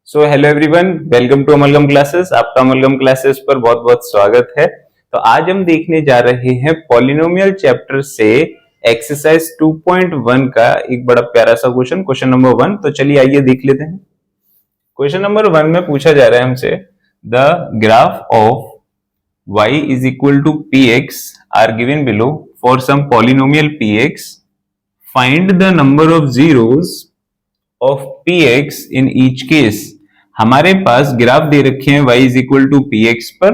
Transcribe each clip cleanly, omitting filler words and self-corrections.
So hello everyone, welcome to Amalgam classes. आपका Amalgam classes पर बहुत बहुत स्वागत है। तो आज हम देखने जा रहे हैं पॉलिनोमियल चैप्टर से एक्सरसाइज 2.1 का एक बड़ा प्यारा सा क्वेश्चन नंबर 1। तो चलिए आइए देख लेते हैं। क्वेश्चन नंबर 1 में पूछा जा रहा है हमसे, the graph of y is equal to px are given below for some polynomial px, find the number of zeros of px in each case. हमारे पास ग्राफ दे रखे हैं y is equal to px पर,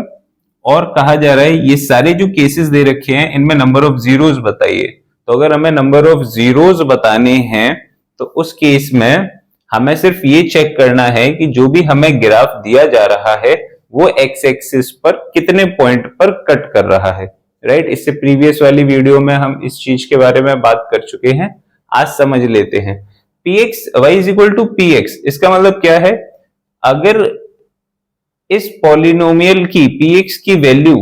और कहा जा रहा है ये सारे जो केसेस दे रखे हैं इनमें नंबर ऑफ जीरोस बताइए। तो अगर हमें नंबर ऑफ जीरोस बताने हैं तो उस केस में हमें सिर्फ ये चेक करना है कि जो भी हमें ग्राफ दिया जा रहा है वो एक्स एक्सिस पर कितने पॉइंट पर कट कर रहा है। राइट, इससे प्रीवियस वाली वीडियो में हम इस चीज के बारे में बात कर चुके हैं। आज समझ लेते हैं। px y is equal to px, इसका मतलब क्या है? अगर इस पॉलिनोमियल की px की वैल्यू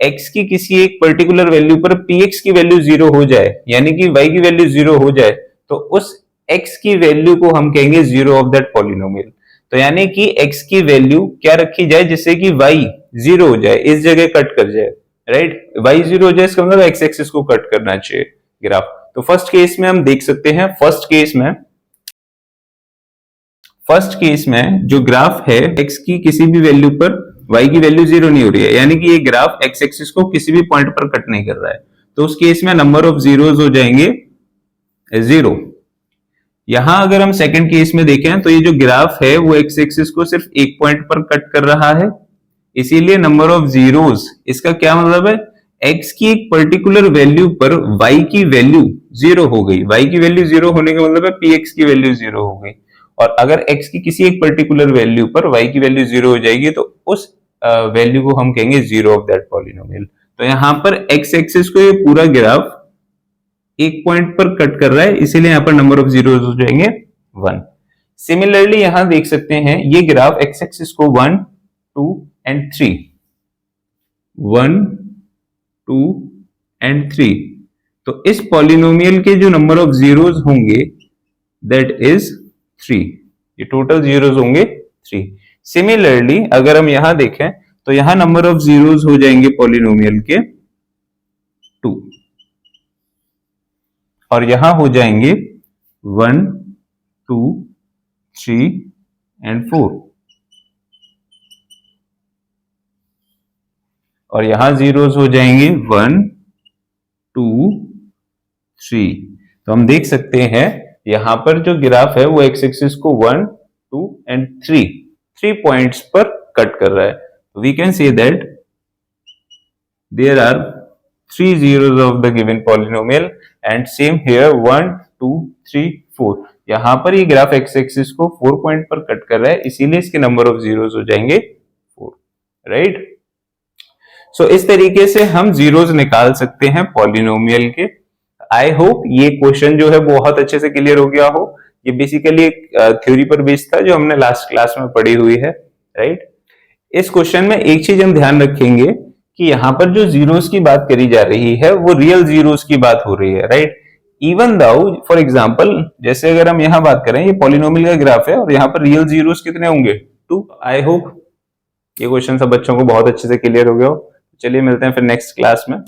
x की किसी एक पर्टिकुलर वैल्यू पर px की वैल्यू 0 हो जाए, यानी कि y की वैल्यू 0 हो जाए, तो उस x की वैल्यू को हम कहेंगे 0 ऑफ दैट पॉलिनोमियल। तो यानी कि x की वैल्यू क्या रखी जाए जिससे कि y 0 हो जाए, इस जगह कट कर जाए। राइट, y 0 हो जाए, इसका मतलब x एक्सिस को कट करना चाहिए ग्राफ। तो फर्स्ट केस में हम देख सकते हैं, फर्स्ट केस में जो ग्राफ है x की किसी भी वैल्यू पर y की वैल्यू 0 नहीं हो रही है, यानी कि ये ग्राफ x एक्सिस को किसी भी पॉइंट पर कट नहीं कर रहा है। तो उस केस में नंबर ऑफ जीरोस हो जाएंगे 0। यहां अगर हम सेकंड केस में देखें तो ये जो ग्राफ है वो x एक्सिस को सिर्फ एक पॉइंट पर कट कर रहा है, इसीलिए नंबर ऑफ जीरोस, इसका क्या मतलब है? x की एक पर्टिकुलर वैल्यू पर y की वैल्यू 0 हो गई। y की वैल्यू 0 होने का मतलब है px की वैल्यू 0 हो गई। और अगर x की किसी एक पर्टिकुलर वैल्यू पर y की वैल्यू 0 हो जाएगी तो उस वैल्यू को हम कहेंगे 0 ऑफ दैट पॉलिनोमियल। तो यहां पर x एक्सिस को ये पूरा ग्राफ एक पॉइंट पर कट कर रहा है, इसीलिए यहां पर नंबर ऑफ जीरोस हो जाएंगे 1। सिमिलरली यहां देख सकते हैं ये ग्राफ x एक्सिस को 1, 2 एंड 3, 1, 2 एंड 3, तो इस पॉलिनोमियल के जो नंबर ऑफ जीरोस होंगे दैट इज 3। ये टोटल जीरोस होंगे 3। सिमिलरली अगर हम यहां देखें तो यहां नंबर ऑफ जीरोस हो जाएंगे पॉलिनोमियल के 2, और यहां हो जाएंगे 1, 2, 3 एंड 4, और यहां जीरोस हो जाएंगे 1, 2, 3। तो हम देख सकते हैं यहां पर जो ग्राफ है वो एक्स एक्सिस को 1, 2 एंड 3 पॉइंट्स पर कट कर रहा है। We can say that there are 3 zeros of the given polynomial and same here 1, 2, 3, 4। यहां पर ये ग्राफ एक्स एक्सिस को 4 पॉइंट पर कट कर रहा है, इसीलिए इसके नंबर ऑफ जीरोस हो जाएंगे 4। राइट, सो इस तरीके से हम जीरोस निकाल सकते हैं पॉलिनोमियल के। आई होप ये क्वेश्चन जो है बहुत अच्छे से क्लियर हो गया हो। ये बेसिकली एक थ्योरी पर बेस्ड था जो हमने लास्ट क्लास में पढ़ी हुई है। राइट, इस क्वेश्चन में एक चीज हम ध्यान रखेंगे कि यहाँ पर जो जीरोस की बात करी जा रही है वो रियल जीरोस की बात हो रही है। Right, even though for example जैसे अगर हम यहाँ बात करें, ये पॉलिनोमियल का ग्राफ है और यहाँ पर रियल जीरोस कितने होंगे? 2। आई होप ये क्वेश्चन सब बच्चों को बहुत अच्छे से क्लियर हो गया हो। चलिए मिलते हैं फिर नेक्स्ट क्लास में।